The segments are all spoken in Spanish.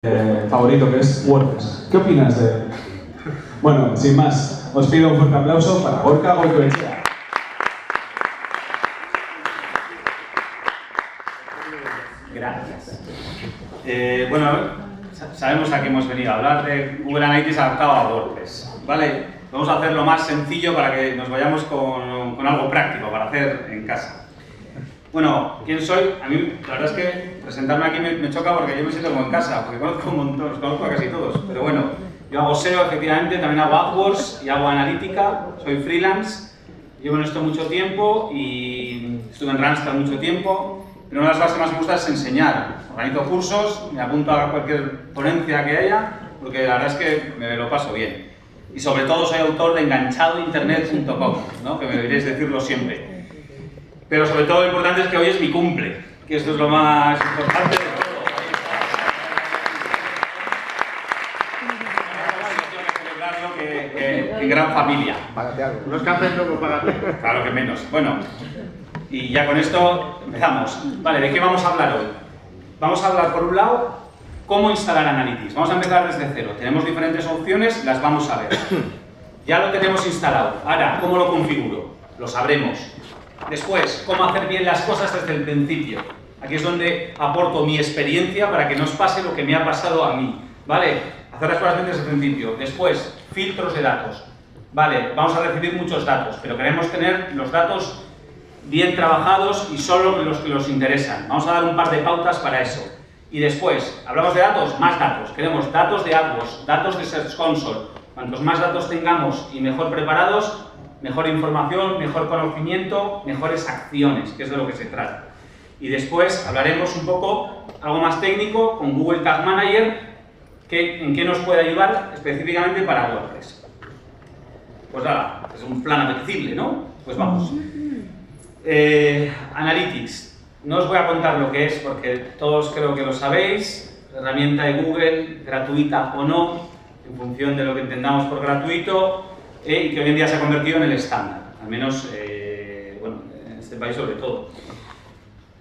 favorito, que es WordPress. ¿Qué opinas de...? Bueno, sin más, os pido un fuerte aplauso para Gorka Goikoetxea. Gracias. Bueno, sabemos a qué hemos venido a hablar de Google Analytics adaptado a WordPress, ¿vale? Vamos a hacer lo más sencillo para que nos vayamos con algo práctico para hacer en casa. Bueno, ¿quién soy? A mí, la verdad es que presentarme aquí me choca porque yo me siento como en casa, porque conozco un montón, los conozco a casi todos. Pero bueno, yo hago SEO, efectivamente, también hago AdWords y hago analítica, soy freelance, llevo en esto mucho tiempo y estuve en Randstad mucho tiempo, pero una de las cosas que más me gusta es enseñar. Organizo cursos, me apunto a cualquier ponencia que haya, porque la verdad es que me lo paso bien. Y sobre todo soy autor de enganchadointernet.com, ¿no? Que me deberíais decirlo siempre. Pero sobre todo lo importante es que hoy es mi cumple, que esto es lo más importante de todo. Celebrarlo que en gran familia. Págate algo. No es que haces luego, págate. Claro que menos. Bueno, y ya con esto empezamos. Vale, ¿de qué vamos a hablar hoy? Vamos a hablar, por un lado, cómo instalar Analytics. Vamos a empezar desde cero. Tenemos diferentes opciones, las vamos a ver. Ya lo tenemos instalado. Ahora, ¿cómo lo configuro? Lo sabremos. Después, cómo hacer bien las cosas desde el principio. Aquí es donde aporto mi experiencia para que no os pase lo que me ha pasado a mí. ¿Vale? Hacer las cosas bien desde el principio. Después, filtros de datos. Vale, vamos a recibir muchos datos, pero queremos tener los datos bien trabajados y solo los que nos interesan. Vamos a dar un par de pautas para eso. Y después, hablamos de datos, más datos. Queremos datos de AdWords, datos de Search Console. Cuantos más datos tengamos y mejor preparados, mejor información, mejor conocimiento, mejores acciones, que es de lo que se trata. Y después hablaremos un poco, algo más técnico, con Google Tag Manager, en qué nos puede ayudar específicamente para WordPress. Pues nada, es un plan apetecible, ¿no? Pues vamos. Analytics. No os voy a contar lo que es, porque todos creo que lo sabéis. Herramienta de Google, gratuita o no, en función de lo que entendamos por gratuito, y que hoy en día se ha convertido en el estándar, al menos bueno, en este país sobre todo.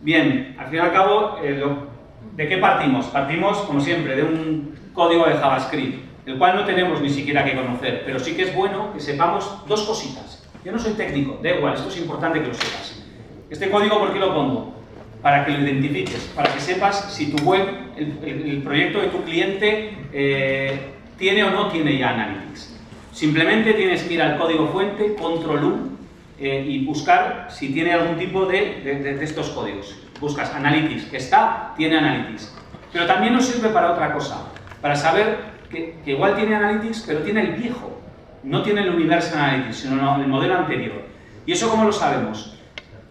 Bien, al fin y al cabo, ¿de qué partimos? Partimos, como siempre, de un código de JavaScript, el cual no tenemos ni siquiera que conocer, pero sí que es bueno que sepamos dos cositas. Yo no soy técnico, da igual, esto es importante que lo sepas. Este código, ¿por qué lo pongo? Para que lo identifiques, para que sepas si tu web, el proyecto de tu cliente, tiene o no tiene ya Analytics. Simplemente tienes que ir al código fuente, Control-U, y buscar si tiene algún tipo de estos códigos. Buscas Analytics, que está, tiene Analytics. Pero también nos sirve para otra cosa, para saber que igual tiene Analytics, pero tiene el viejo. No tiene el Universal Analytics, sino el modelo anterior. ¿Y eso cómo lo sabemos?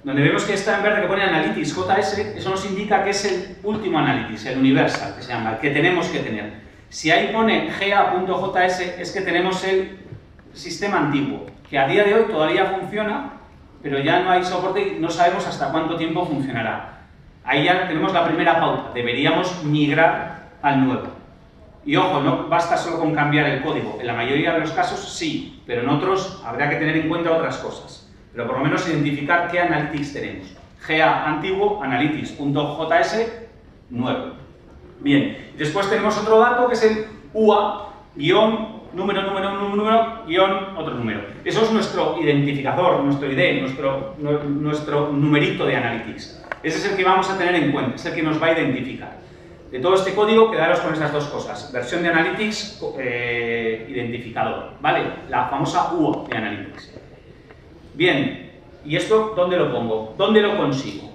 Donde vemos que está en verde que pone Analytics JS, eso nos indica que es el último Analytics, el Universal, que se llama, el que tenemos que tener. Si ahí pone ga.js es que tenemos el sistema antiguo, que a día de hoy todavía funciona, pero ya no hay soporte y no sabemos hasta cuánto tiempo funcionará. Ahí ya tenemos la primera pauta, deberíamos migrar al nuevo. Y ojo, no basta solo con cambiar el código, en la mayoría de los casos sí, pero en otros habrá que tener en cuenta otras cosas. Pero por lo menos identificar qué Analytics tenemos. GA antiguo, Analytics.js nuevo. Bien, después tenemos otro dato que es el UA, número, otro número. Eso es nuestro identificador, nuestro ID, nuestro numerito de Analytics. Ese es el que vamos a tener en cuenta, es el que nos va a identificar. De todo este código, quedaros con estas dos cosas. Versión de Analytics, identificador, ¿vale? La famosa UA de Analytics. Bien, ¿y esto dónde lo pongo? ¿Dónde lo consigo?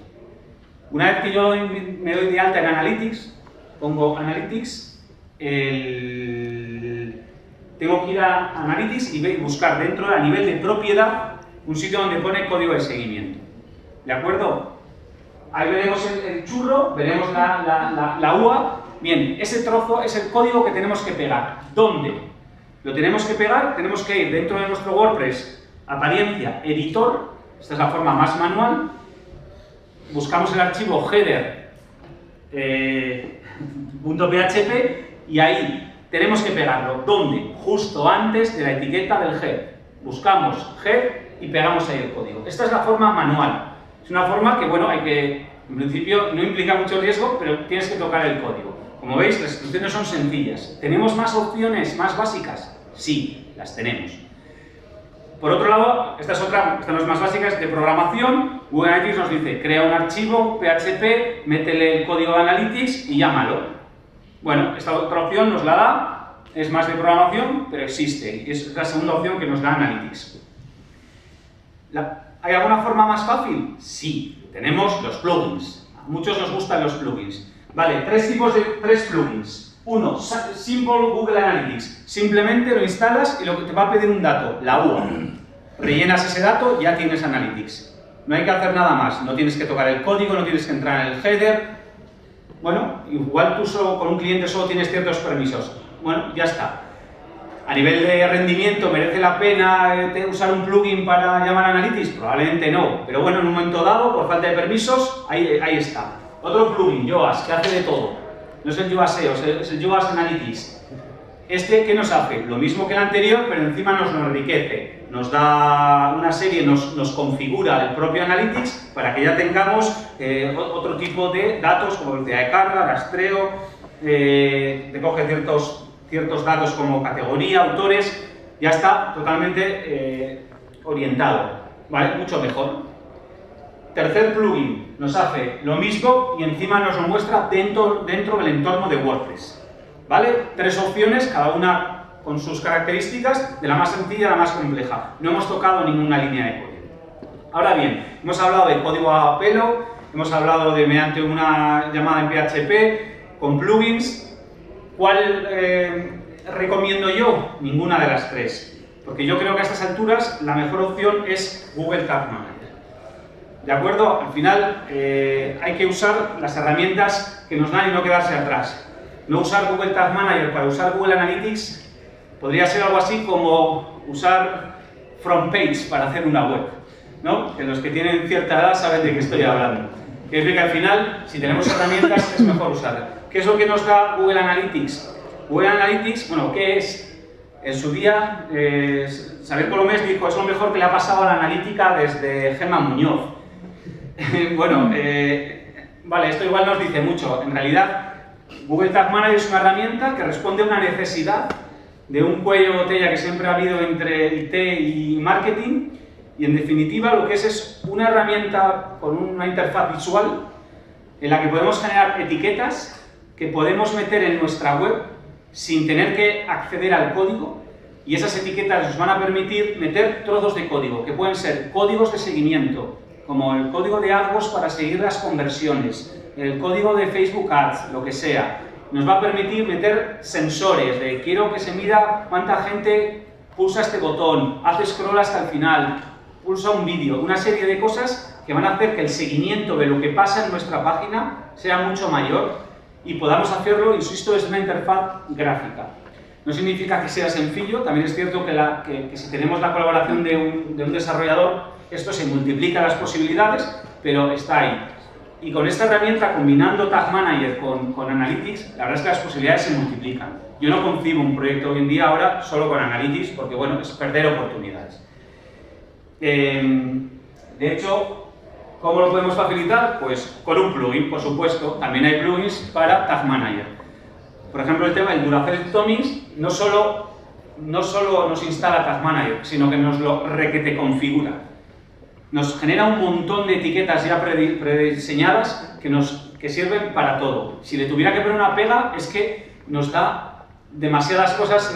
Una vez que yo me doy de alta en Analytics, pongo Analytics, tengo que ir a Analytics y buscar dentro, a nivel de propiedad, un sitio donde pone código de seguimiento. ¿De acuerdo? Ahí veremos el churro, veremos la UA. Bien, ese trozo es el código que tenemos que pegar. ¿Dónde? Lo tenemos que pegar, tenemos que ir dentro de nuestro WordPress, apariencia, editor, esta es la forma más manual, buscamos el archivo header, .php y ahí tenemos que pegarlo. ¿Dónde? Justo antes de la etiqueta del head. Buscamos head y pegamos ahí el código. Esta es la forma manual. Es una forma que, bueno, en principio no implica mucho riesgo, pero tienes que tocar el código. Como veis, las instrucciones son sencillas. ¿Tenemos más opciones más básicas? Sí, las tenemos. Por otro lado, esta son las más básicas de programación. Google Analytics nos dice, crea un archivo PHP, métele el código de Analytics y llámalo. Bueno, esta otra opción nos la da, es más de programación, pero existe. Y es la segunda opción que nos da Analytics. ¿Hay alguna forma más fácil? Sí, tenemos los plugins. A muchos nos gustan los plugins. Vale, tres plugins. Uno, Simple Google Analytics. Simplemente lo instalas y lo que te va a pedir un dato, la UA. Rellenas ese dato, ya tienes Analytics. No hay que hacer nada más. No tienes que tocar el código, no tienes que entrar en el header. Bueno, igual tú solo con un cliente solo tienes ciertos permisos. Bueno, ya está. A nivel de rendimiento, ¿merece la pena usar un plugin para llamar a Analytics? Probablemente no. Pero bueno, en un momento dado, por falta de permisos, ahí está. Otro plugin, Yoast, que hace de todo. No es el Yoast SEO, es el Yoast Analytics. ¿Qué nos hace? Lo mismo que el anterior, pero encima nos lo enriquece. Nos da una serie, nos configura el propio Analytics para que ya tengamos otro tipo de datos, como velocidad de carga, rastreo, te coge ciertos datos como categoría, autores, ya está totalmente orientado, ¿vale? Mucho mejor. Tercer plugin, nos hace lo mismo y encima nos lo muestra dentro del entorno de WordPress. ¿Vale? Tres opciones, cada una con sus características, de la más sencilla a la más compleja. No hemos tocado ninguna línea de código. Ahora bien, hemos hablado de código a pelo, hemos hablado de mediante una llamada en PHP, con plugins. ¿Cuál recomiendo yo? Ninguna de las tres. Porque yo creo que a estas alturas la mejor opción es Google Tag Manager. ¿De acuerdo? Al final hay que usar las herramientas que nos dan y no quedarse atrás. No usar Google Tag Manager para usar Google Analytics podría ser algo así como usar FrontPage para hacer una web, ¿no? Que los que tienen cierta edad saben de qué estoy hablando. Que es que al final, si tenemos herramientas, es mejor usarlas. ¿Qué es lo que nos da Google Analytics? Google Analytics, bueno, ¿qué es? En su día, Xavier Colomés dijo, es lo mejor que le ha pasado a la analítica desde Gemma Muñoz. Bueno, vale, esto igual nos dice mucho. En realidad, Google Tag Manager es una herramienta que responde a una necesidad de un cuello de botella que siempre ha habido entre IT y marketing, y en definitiva lo que es una herramienta con una interfaz visual en la que podemos generar etiquetas que podemos meter en nuestra web sin tener que acceder al código, y esas etiquetas nos van a permitir meter trozos de código, que pueden ser códigos de seguimiento, como el código de AdWords para seguir las conversiones, el código de Facebook Ads, lo que sea. Nos va a permitir meter sensores de quiero que se mida cuánta gente pulsa este botón, hace scroll hasta el final, pulsa un vídeo, una serie de cosas que van a hacer que el seguimiento de lo que pasa en nuestra página sea mucho mayor y podamos hacerlo, insisto, es una interfaz gráfica. No significa que sea sencillo, también es cierto que si tenemos la colaboración de un desarrollador, esto se multiplica las posibilidades, pero está ahí. Y con esta herramienta, combinando Tag Manager con Analytics, la verdad es que las posibilidades se multiplican. Yo no concibo un proyecto hoy en día ahora solo con Analytics, porque bueno, es perder oportunidades. De hecho, ¿cómo lo podemos facilitar? Pues con un plugin, por supuesto. También hay plugins para Tag Manager. Por ejemplo, el tema del Duracell Tomings no solo nos instala Tag Manager, sino que nos lo requete configura. Nos genera un montón de etiquetas ya prediseñadas que sirven para todo. Si le tuviera que poner una pega, es que nos da demasiadas cosas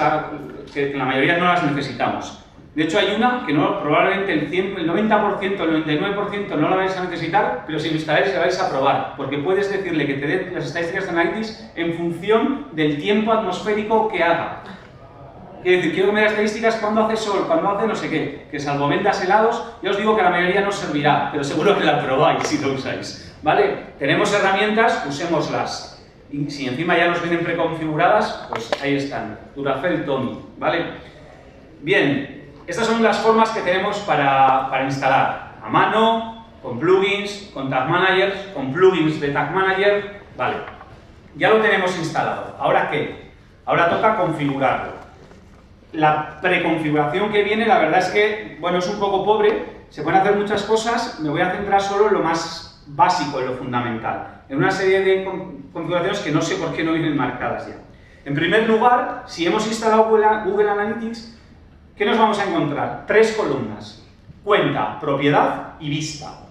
que la mayoría no las necesitamos. De hecho, hay una que probablemente el 90%, el 99% no la vais a necesitar, pero si lo instaláis la vais a probar, porque puedes decirle que te dé las estadísticas de Analytics en función del tiempo atmosférico que haga. Quiero decir, quiero que me dé estadísticas cuando hace sol, cuando hace no sé qué, que salvo vendas helados, ya os digo que la mayoría no servirá, pero seguro que la probáis si lo usáis, ¿vale? Tenemos herramientas, usémoslas. Y si encima ya nos vienen preconfiguradas, pues ahí están, Duracell Tommy, ¿vale? Bien, estas son las formas que tenemos para instalar, a mano, con plugins, con Tag Manager, con plugins de Tag Manager, vale. Ya lo tenemos instalado, ¿ahora qué? Ahora toca configurarlo. La preconfiguración que viene, la verdad es que, bueno, es un poco pobre, se pueden hacer muchas cosas, me voy a centrar solo en lo más básico, en lo fundamental, en una serie de configuraciones que no sé por qué no vienen marcadas ya. En primer lugar, si hemos instalado Google Analytics, ¿qué nos vamos a encontrar? 3 columnas: cuenta, propiedad y vista.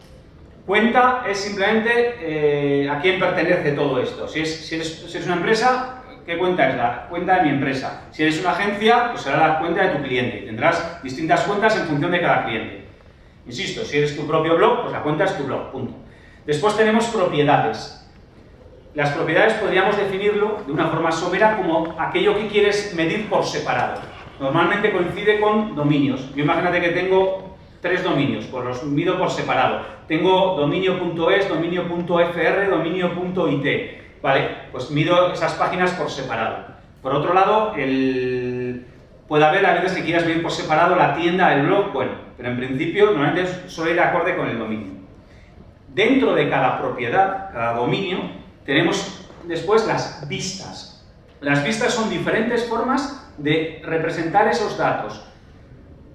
Cuenta es simplemente a quién pertenece todo esto. Si eres una empresa, ¿qué cuenta es? La cuenta de mi empresa. Si eres una agencia, pues será la cuenta de tu cliente. Tendrás distintas cuentas en función de cada cliente. Insisto, si eres tu propio blog, pues la cuenta es tu blog, punto. Después tenemos propiedades. Las propiedades podríamos definirlo de una forma somera como aquello que quieres medir por separado. Normalmente coincide con dominios. Yo imagínate que tengo 3 dominios, pues los mido por separado. Tengo dominio.es, dominio.fr, dominio.it. Vale, pues mido esas páginas por separado. Por otro lado, puede haber a veces que quieras medir por separado la tienda, el blog, bueno, pero en principio normalmente suele ir acorde con el dominio. Dentro de cada propiedad, cada dominio, tenemos después las vistas. Las vistas son diferentes formas de representar esos datos,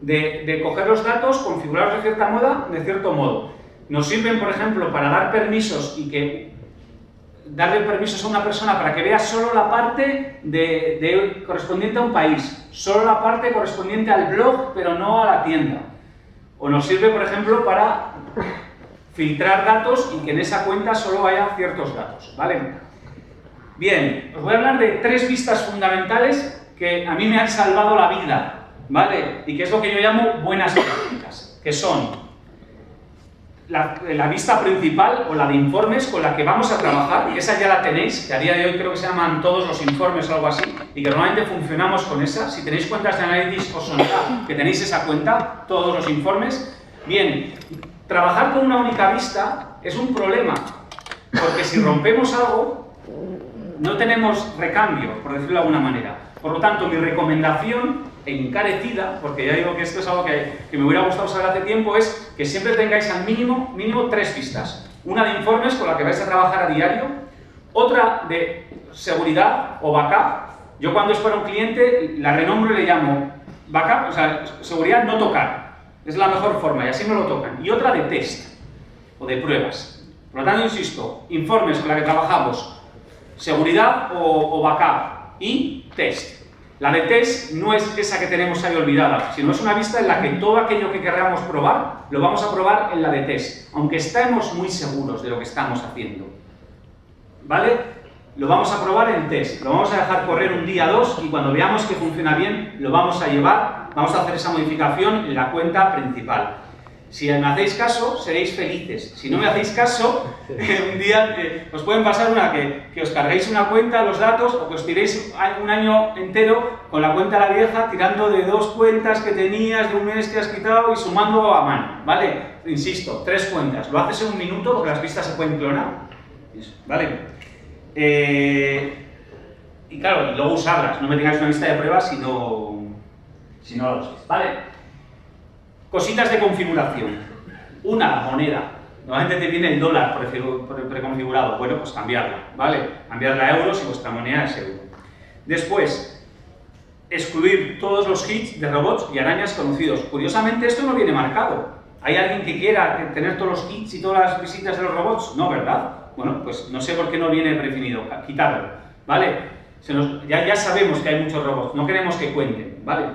de coger los datos, configurarlos de cierto modo. Nos sirven, por ejemplo, para dar permisos y darle permisos a una persona para que vea solo la parte correspondiente a un país, solo la parte correspondiente al blog, pero no a la tienda. O nos sirve, por ejemplo, para filtrar datos y que en esa cuenta solo haya ciertos datos, ¿vale? Bien, os voy a hablar de 3 vistas fundamentales que a mí me han salvado la vida, ¿vale? Y que es lo que yo llamo buenas prácticas, que son la vista principal o la de informes con la que vamos a trabajar, y esa ya la tenéis, que a día de hoy creo que se llaman todos los informes o algo así, y que normalmente funcionamos con esa. Si tenéis cuentas de Analytics os sonará que tenéis esa cuenta, todos los informes. Bien, trabajar con una única vista es un problema, porque si rompemos algo, no tenemos recambio, por decirlo de alguna manera. Por lo tanto, mi recomendación encarecida, porque ya digo que esto es algo que me hubiera gustado saber hace tiempo, es que siempre tengáis al mínimo 3 vistas. Una de informes con la que vais a trabajar a diario, otra de seguridad o backup. Yo cuando es para un cliente la renombro y le llamo backup, o sea, seguridad no tocar. Es la mejor forma y así no lo tocan. Y otra de test o de pruebas. Por lo tanto, insisto, informes con la que trabajamos, seguridad o backup y test. La de test no es esa que tenemos ahí olvidada, sino es una vista en la que todo aquello que queramos probar, lo vamos a probar en la de test, aunque estemos muy seguros de lo que estamos haciendo. ¿Vale? Lo vamos a probar en test, lo vamos a dejar correr un día, 2, y cuando veamos que funciona bien, lo vamos a llevar, vamos a hacer esa modificación en la cuenta principal. Si me hacéis caso, seréis felices. Si no me hacéis caso, un día os pueden pasar que os carguéis una cuenta, los datos, o que os tiréis un año entero con la cuenta la vieja, tirando de 2 cuentas que tenías, de un mes que has quitado y sumando a mano, ¿vale? Insisto, 3 cuentas. Lo haces en un minuto porque las vistas se pueden clonar, ¿vale? Y claro, y luego usarlas. No me tengáis una lista de pruebas si no lo usáis, ¿vale? Cositas de configuración. Una, moneda. Normalmente te viene el dólar preconfigurado. Bueno, pues cambiarla, ¿vale? Cambiarla a euros y vuestra moneda es euro. Después, excluir todos los hits de robots y arañas conocidos. Curiosamente, esto no viene marcado. ¿Hay alguien que quiera tener todos los hits y todas las visitas de los robots? No, ¿verdad? Bueno, pues no sé por qué no viene definido. Quitarlo, ¿vale? Ya sabemos que hay muchos robots. No queremos que cuenten, ¿vale?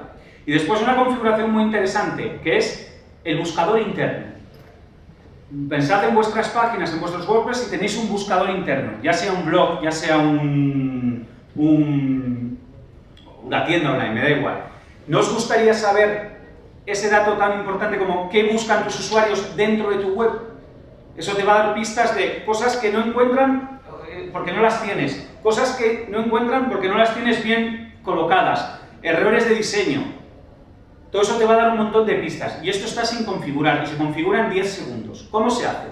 Y después una configuración muy interesante, que es el buscador interno. Pensad en vuestras páginas, en vuestros WordPress, si tenéis un buscador interno, ya sea un blog, ya sea una tienda online, me da igual. ¿No os gustaría saber ese dato tan importante como qué buscan tus usuarios dentro de tu web? Eso te va a dar pistas de cosas que no encuentran porque no las tienes, cosas que no encuentran porque no las tienes bien colocadas, errores de diseño. Todo eso te va a dar un montón de pistas, y esto está sin configurar, y se configura en 10 segundos. ¿Cómo se hace?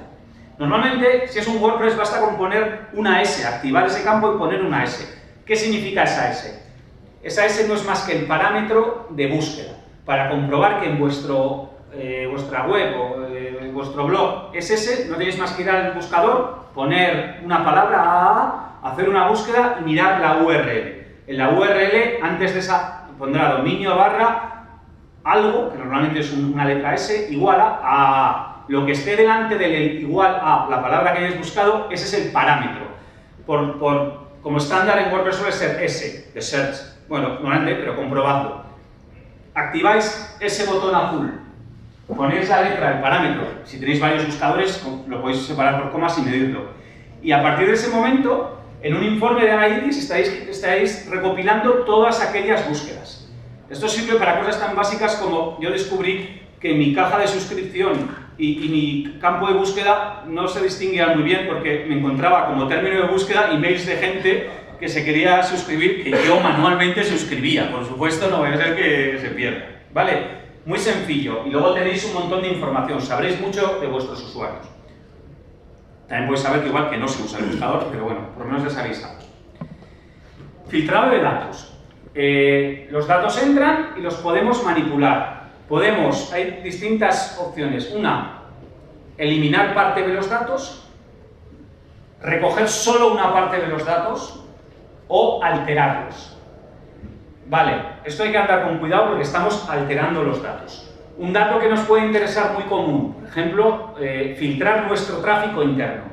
Normalmente, si es un WordPress, basta con poner una S, activar ese campo y poner una S. ¿Qué significa esa S? Esa S no es más que el parámetro de búsqueda, para comprobar que en vuestra web o en vuestro blog es ese, no tenéis más que ir al buscador, poner una palabra, hacer una búsqueda y mirar la URL. En la URL, antes de esa, pondrá dominio / algo, que normalmente es una letra S, igual a lo que esté delante del igual a la palabra que hayáis buscado, ese es el parámetro. Como estándar en WordPress suele ser S, de search. Bueno, normalmente, pero comprobadlo. Activáis ese botón azul, ponéis la letra, el parámetro. Si tenéis varios buscadores, lo podéis separar por comas y medirlo. Y a partir de ese momento, en un informe de Analytics estáis recopilando todas aquellas búsquedas. Esto sirve para cosas tan básicas como yo descubrí que mi caja de suscripción y mi campo de búsqueda no se distinguían muy bien porque me encontraba como término de búsqueda emails de gente que se quería suscribir, que yo manualmente suscribía. Por supuesto, no vaya a ser que se pierda. ¿Vale? Muy sencillo. Y luego tenéis un montón de información. Sabréis mucho de vuestros usuarios. También podéis saber que igual que no se usa el buscador, pero bueno, por lo menos les avisa. Filtrado de datos. Los datos entran y los podemos manipular. Hay distintas opciones. Una, eliminar parte de los datos, recoger solo una parte de los datos o alterarlos. Vale, esto hay que andar con cuidado porque estamos alterando los datos. Un dato que nos puede interesar muy común, por ejemplo, filtrar nuestro tráfico interno.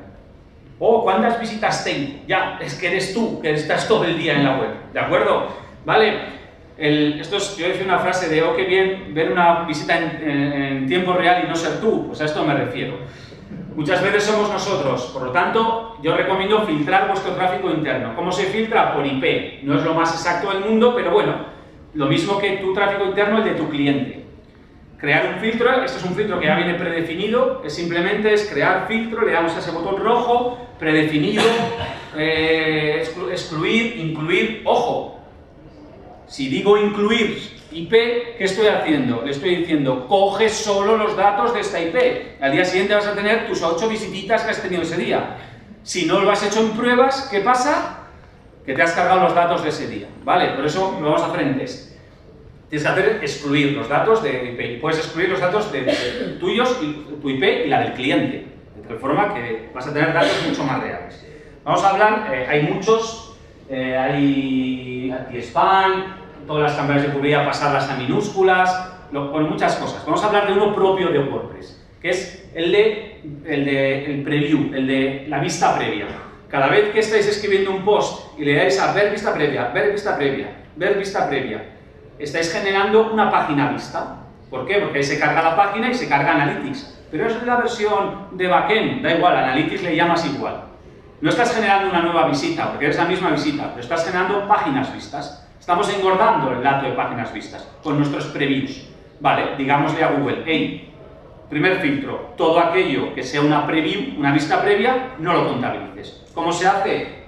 ¿Cuántas visitas tengo? Ya, es que eres tú, que estás todo el día en la web, ¿de acuerdo? Vale. Yo decía una frase de, qué bien ver una visita en tiempo real y no ser tú, pues a esto me refiero. Muchas veces somos nosotros, por lo tanto, yo recomiendo filtrar vuestro tráfico interno. ¿Cómo se filtra? Por IP. No es lo más exacto del mundo, pero bueno, lo mismo que tu tráfico interno, el de tu cliente. Crear un filtro, esto es un filtro que ya viene predefinido, simplemente es crear filtro, le damos a ese botón rojo, predefinido, excluir, incluir, ojo. Si digo incluir IP, ¿qué estoy haciendo? Le estoy diciendo, coge solo los datos de esta IP. Al día siguiente vas a tener tus 8 visititas que has tenido ese día. Si no lo has hecho en pruebas, ¿qué pasa? Que te has cargado los datos de ese día. ¿Vale? Por eso lo vamos a hacer en test. Tienes que hacer excluir los datos de IP. Puedes excluir los datos de tuyos, tu IP y la del cliente. De tal forma que vas a tener datos mucho más reales. Vamos a hablar, hay muchos, hay anti-spam, todas las campañas de publicidad pasarlas a minúsculas, bueno, muchas cosas. Vamos a hablar de uno propio de WordPress, que es el preview, el de la vista previa. Cada vez que estáis escribiendo un post y le dais a ver vista previa, ver vista previa, ver vista previa, estáis generando una página vista. ¿Por qué? Porque ahí se carga la página y se carga Analytics. Pero es la versión de backend, da igual, Analytics le llamas igual. No estás generando una nueva visita, porque es la misma visita, pero estás generando páginas vistas. Estamos engordando el dato de páginas vistas con nuestros previews. Vale, digámosle a Google, hey, primer filtro, todo aquello que sea una preview, una vista previa, no lo contabilices. ¿Cómo se hace?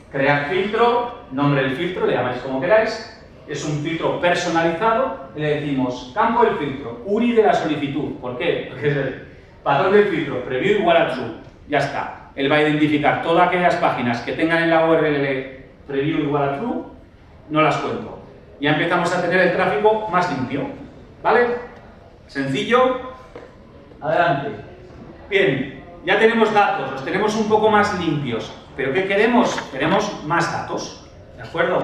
Crear filtro, nombre del filtro, le llamáis como queráis, es un filtro personalizado, y le decimos, campo del filtro, URI de la solicitud. ¿Por qué? Porque es el patrón del filtro, preview igual a true, ya está. Él va a identificar todas aquellas páginas que tengan en la URL preview igual a true, no las cuento. Ya empezamos a tener el tráfico más limpio. ¿Vale? Sencillo. Adelante. Bien, ya tenemos datos, los tenemos un poco más limpios. ¿Pero qué queremos? Queremos más datos. ¿De acuerdo?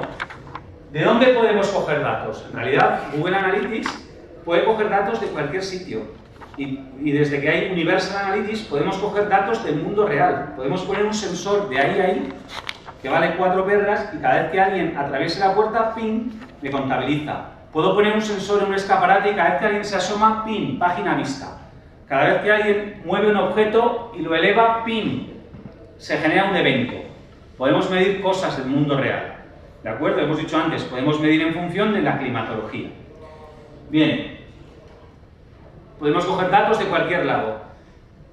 ¿De dónde podemos coger datos? En realidad, Google Analytics puede coger datos de cualquier sitio. Y desde que hay Universal Analytics podemos coger datos del mundo real. Podemos poner un sensor de ahí a ahí que vale 4 perras y cada vez que alguien atraviese la puerta, ping, me contabiliza. Puedo poner un sensor en un escaparate y cada vez que alguien se asoma, ping, página vista. Cada vez que alguien mueve un objeto y lo eleva, ping, se genera un evento. Podemos medir cosas del mundo real. ¿De acuerdo? Hemos dicho antes, podemos medir en función de la climatología. Bien. Podemos coger datos de cualquier lado.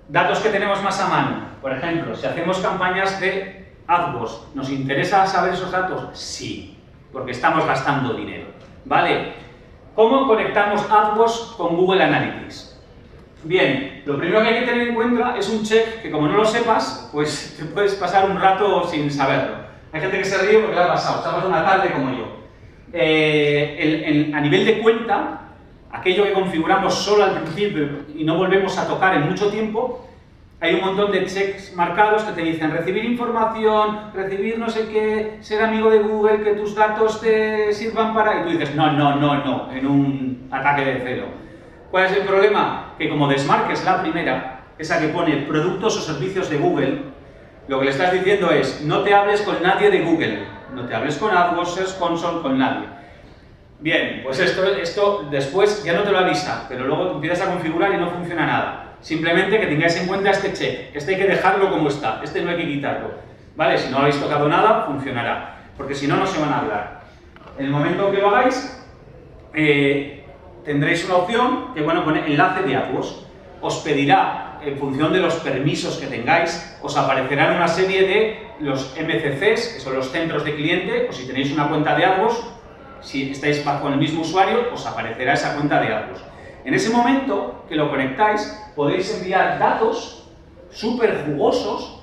Datos que tenemos más a mano. Por ejemplo, si hacemos campañas de AdWords, ¿nos interesa saber esos datos? Sí, porque estamos gastando dinero. ¿Vale? ¿Cómo conectamos AdWords con Google Analytics? Bien, lo primero que hay que tener en cuenta es un check que como no lo sepas, pues te puedes pasar un rato sin saberlo. Hay gente que se ríe porque le ha pasado, estamos una tarde como yo. A nivel de cuenta, aquello que configuramos solo al principio y no volvemos a tocar en mucho tiempo, hay un montón de checks marcados que te dicen recibir información, recibir no sé qué, ser amigo de Google, que tus datos te sirvan para... Y tú dices, no, en un ataque de celo. ¿Cuál es el problema? Que como desmarques la primera, esa que pone productos o servicios de Google, lo que le estás diciendo es, no te hables con nadie de Google, no te hables con AdWords, Search Console, con nadie. Bien, pues esto después ya no te lo avisa, pero luego empiezas a configurar y no funciona nada. Simplemente que tengáis en cuenta este check, este hay que dejarlo como está, este no hay que quitarlo. ¿Vale? Si no habéis tocado nada, funcionará, porque si no, no se van a hablar. En el momento que lo hagáis, tendréis una opción que, bueno, pone enlace de AdWords. Os pedirá, en función de los permisos que tengáis, os aparecerán una serie de los MCCs, que son los centros de cliente, o si tenéis una cuenta de AdWords, si estáis bajo el mismo usuario, os aparecerá esa cuenta de AdWords. En ese momento que lo conectáis, podéis enviar datos súper jugosos,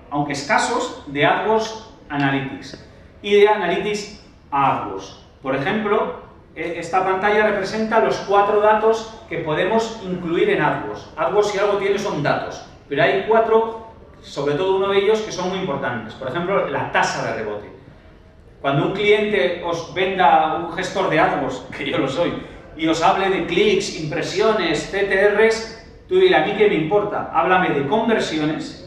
aunque escasos, de AdWords Analytics y de Analytics a AdWords. Por ejemplo, esta pantalla representa los 4 datos que podemos incluir en AdWords. AdWords, si algo tiene, son datos, pero hay 4, sobre todo uno de ellos, que son muy importantes. Por ejemplo, la tasa de rebote. Cuando un cliente os venda un gestor de AdWords, que yo lo soy, y os hable de clics, impresiones, CTRs, tú dile, a mí qué me importa, háblame de conversiones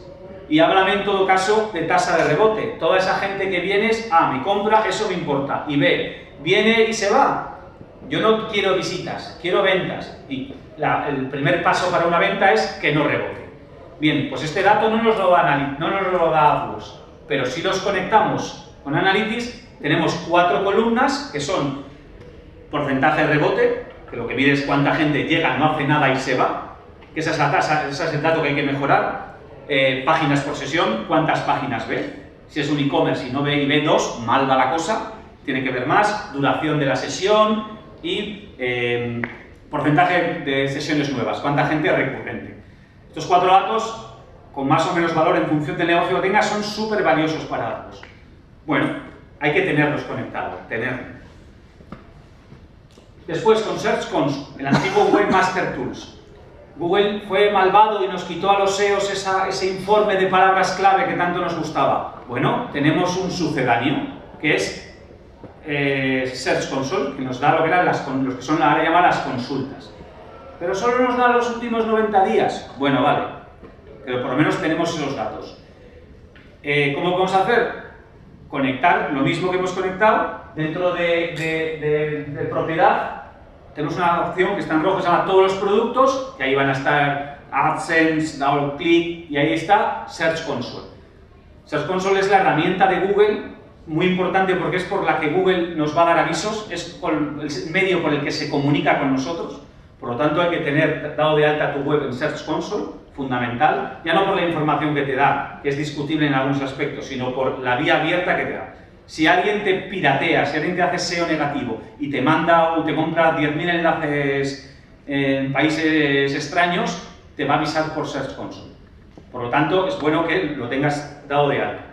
y háblame en todo caso de tasa de rebote. Toda esa gente que viene, me compra, eso me importa. Y B, viene y se va. Yo no quiero visitas, quiero ventas. Y el primer paso para una venta es que no rebote. Bien, pues este dato no nos lo da AdWords, pero si los conectamos con Analytics, tenemos 4 columnas que son porcentaje de rebote, que lo que mide es cuánta gente llega, no hace nada y se va, que esa es la tasa, ese es el dato que hay que mejorar. Páginas por sesión, cuántas páginas ve. Si es un e-commerce y no ve y ve 2, mal va la cosa, tiene que ver más. Duración de la sesión y porcentaje de sesiones nuevas, cuánta gente es recurrente. Estos 4 datos, con más o menos valor en función del negocio que tengas, son súper valiosos para AdWords. Bueno, hay que tenerlos conectados, Después, con Search Console, el antiguo Webmaster Tools. Google fue malvado y nos quitó a los SEOs ese informe de palabras clave que tanto nos gustaba. Bueno, tenemos un sucedáneo, que es Search Console, que nos da lo que eran los que son ahora llamadas las consultas. Pero solo nos da los últimos 90 días. Bueno, vale, pero por lo menos tenemos esos datos. ¿Cómo podemos hacer? Conectar lo mismo que hemos conectado dentro de propiedad. Tenemos una opción que está en rojo, que se llama todos los productos, que ahí van a estar AdSense, DoubleClick, y ahí está Search Console. Search Console es la herramienta de Google, muy importante porque es por la que Google nos va a dar avisos, es el medio por el que se comunica con nosotros. Por lo tanto, hay que tener dado de alta tu web en Search Console, fundamental, ya no por la información que te da, que es discutible en algunos aspectos, sino por la vía abierta que te da. Si alguien te piratea, si alguien te hace SEO negativo y te manda o te compra 10.000 enlaces en países extraños, te va a avisar por Search Console. Por lo tanto, es bueno que lo tengas dado de alta.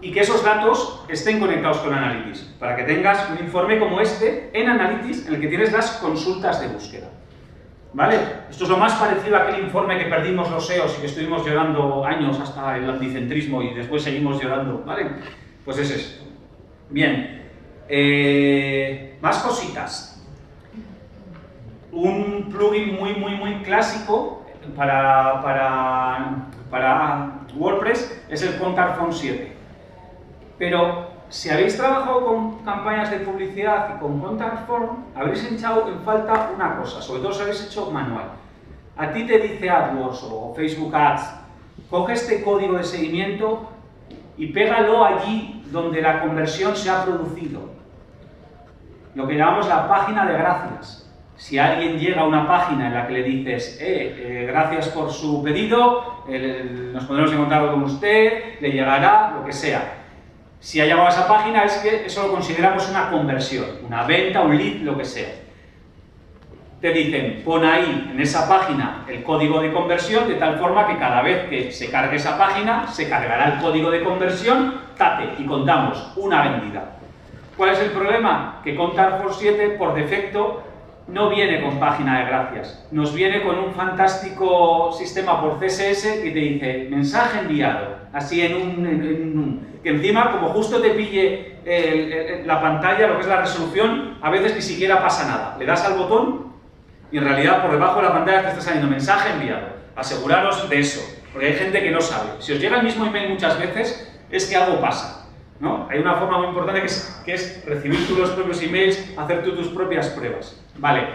Y que esos datos estén conectados con Analytics, para que tengas un informe como este en Analytics, en el que tienes las consultas de búsqueda. ¿Vale? Esto es lo más parecido a aquel informe que perdimos los SEOs y que estuvimos llorando años hasta el anticentrismo y después seguimos llorando, ¿vale? Pues es esto. Bien, más cositas. Un plugin muy clásico para WordPress es el Contact Form 7. Pero si habéis trabajado con campañas de publicidad y con Contact Form, habréis echado en falta una cosa, sobre todo si habéis hecho manual. A ti te dice AdWords o Facebook Ads, coge este código de seguimiento y pégalo allí donde la conversión se ha producido. Lo que llamamos la página de gracias. Si alguien llega a una página en la que le dices, gracias por su pedido, nos pondremos en contacto con usted, le llegará, lo que sea. Si ha llegado a esa página, es que eso lo consideramos una conversión, una venta, un lead, lo que sea. Te dicen, pon ahí, en esa página, el código de conversión, de tal forma que cada vez que se cargue esa página, se cargará el código de conversión, y contamos una vendida. ¿Cuál es el problema? Que Contact Form 7, por defecto, no viene con página de gracias. Nos viene con un fantástico sistema por CSS que te dice, mensaje enviado, así que encima, como justo te pille la pantalla, lo que es la resolución, a veces ni siquiera pasa nada. Le das al botón y en realidad por debajo de la pantalla te está saliendo mensaje enviado. Aseguraros de eso, porque hay gente que no sabe. Si os llega el mismo email muchas veces, es que algo pasa, ¿no? Hay una forma muy importante que es recibir tú los propios emails, hacer tú tus propias pruebas. Vale,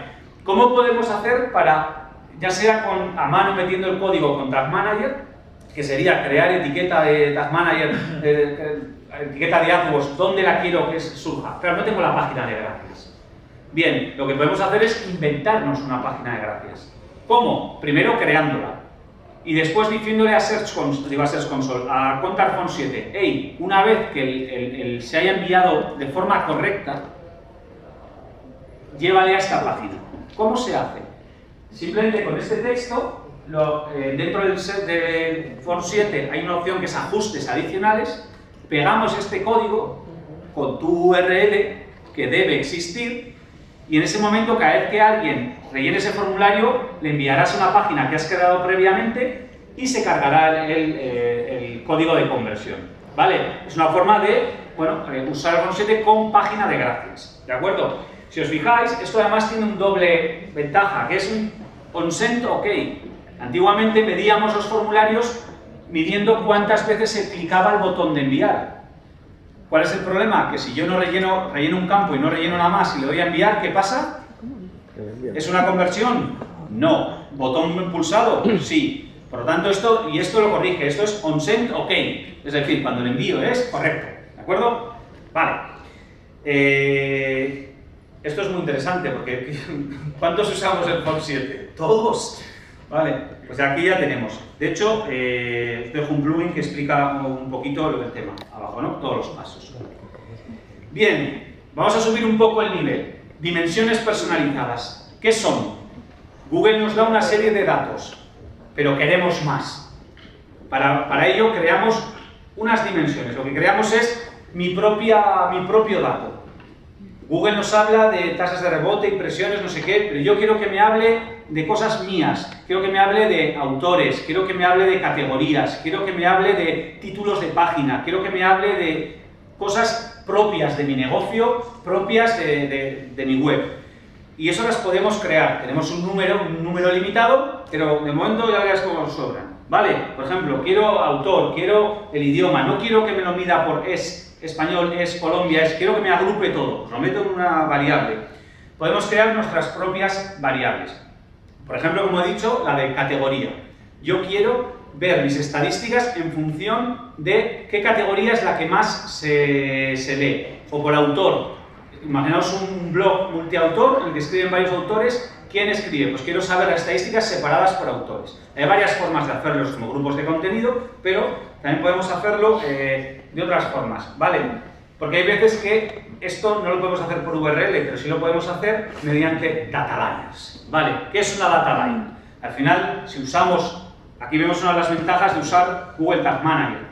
¿cómo podemos hacer para, ya sea a mano metiendo el código con Tag Manager, que sería crear etiqueta de Tag Manager, etiqueta de AdWords, donde la quiero que surja, pero no tengo la página de gracias? Bien, lo que podemos hacer es inventarnos una página de gracias. ¿Cómo? Primero creándola. Y después diciéndole a Search Console, a Contact Form 7, hey, una vez que se haya enviado de forma correcta, llévale a esta página. ¿Cómo se hace? Simplemente con este texto, dentro del set de Form 7 hay una opción que es ajustes adicionales, pegamos este código con tu URL que debe existir, y en ese momento, cada vez que alguien rellene ese formulario, le enviarás una página que has creado previamente y se cargará el código de conversión. ¿Vale? Es una forma de, bueno, usar el Form 7 con página de gracias. ¿De acuerdo? Si os fijáis, esto además tiene un doble ventaja, que es un consent OK. Antiguamente medíamos los formularios midiendo cuántas veces se clicaba el botón de enviar. ¿Cuál es el problema? Que si yo no relleno un campo y no relleno nada más y le doy a enviar, ¿qué pasa? ¿Es una conversión? No. ¿Botón pulsado? Sí. Por lo tanto, esto lo corrige. Esto es consent OK. Es decir, cuando el envío es correcto. ¿De acuerdo? Vale. Esto es muy interesante porque ¿cuántos usamos el Form 7? ¡Todos! Vale, pues aquí ya tenemos. De hecho, os dejo un plugin que explica un poquito el tema. Abajo, ¿no? Todos los pasos. Bien, vamos a subir un poco el nivel. Dimensiones personalizadas. ¿Qué son? Google nos da una serie de datos, pero queremos más. Para ello creamos unas dimensiones. Lo que creamos es mi propio dato. Google nos habla de tasas de rebote, impresiones, no sé qué, pero yo quiero que me hable de cosas mías, quiero que me hable de autores, quiero que me hable de categorías, quiero que me hable de títulos de página, quiero que me hable de cosas propias de mi negocio, propias de mi web. Y eso las podemos crear. Tenemos un número limitado, pero de momento ya verás cómo nos sobran. ¿Vale? Por ejemplo, quiero autor, quiero el idioma, no quiero que me lo mida por español, Colombia, quiero que me agrupe todo. Pues lo meto en una variable. Podemos crear nuestras propias variables. Por ejemplo, como he dicho, la de categoría. Yo quiero ver mis estadísticas en función de qué categoría es la que más se lee. O por autor. Imaginaos un blog multiautor en el que escriben varios autores. ¿Quién escribe? Pues quiero saber las estadísticas separadas por autores. Hay varias formas de hacerlos como grupos de contenido, pero también podemos hacerlo de otras formas, ¿vale? Porque hay veces que esto no lo podemos hacer por URL, pero sí lo podemos hacer mediante data lines, ¿vale? ¿Qué es una data line? Al final, si usamos, aquí vemos una de las ventajas de usar Google Tag Manager.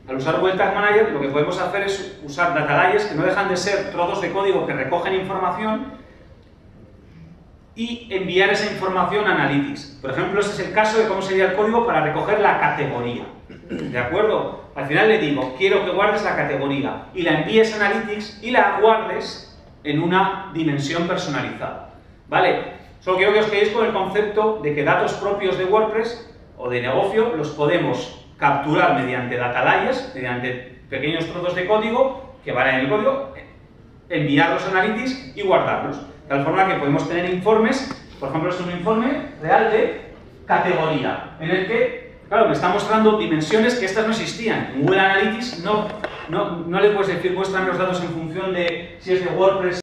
Al usar Google Tag Manager, lo que podemos hacer es usar data lines que no dejan de ser trozos de código que recogen información y enviar esa información a Analytics. Por ejemplo, este es el caso de cómo sería el código para recoger la categoría. ¿De acuerdo? Al final le digo, quiero que guardes la categoría y la envíes a Analytics y la guardes en una dimensión personalizada. ¿Vale? Solo quiero que os quedéis con el concepto de que datos propios de WordPress o de negocio los podemos capturar mediante data layers, mediante pequeños trozos de código que van en el código, enviarlos a Analytics y guardarlos. De tal forma que podemos tener informes, por ejemplo, es un informe real de categoría, en el que, claro, me está mostrando dimensiones que estas no existían. En Google Analytics no le puedes decir, muéstrame los datos en función de si es de WordPress,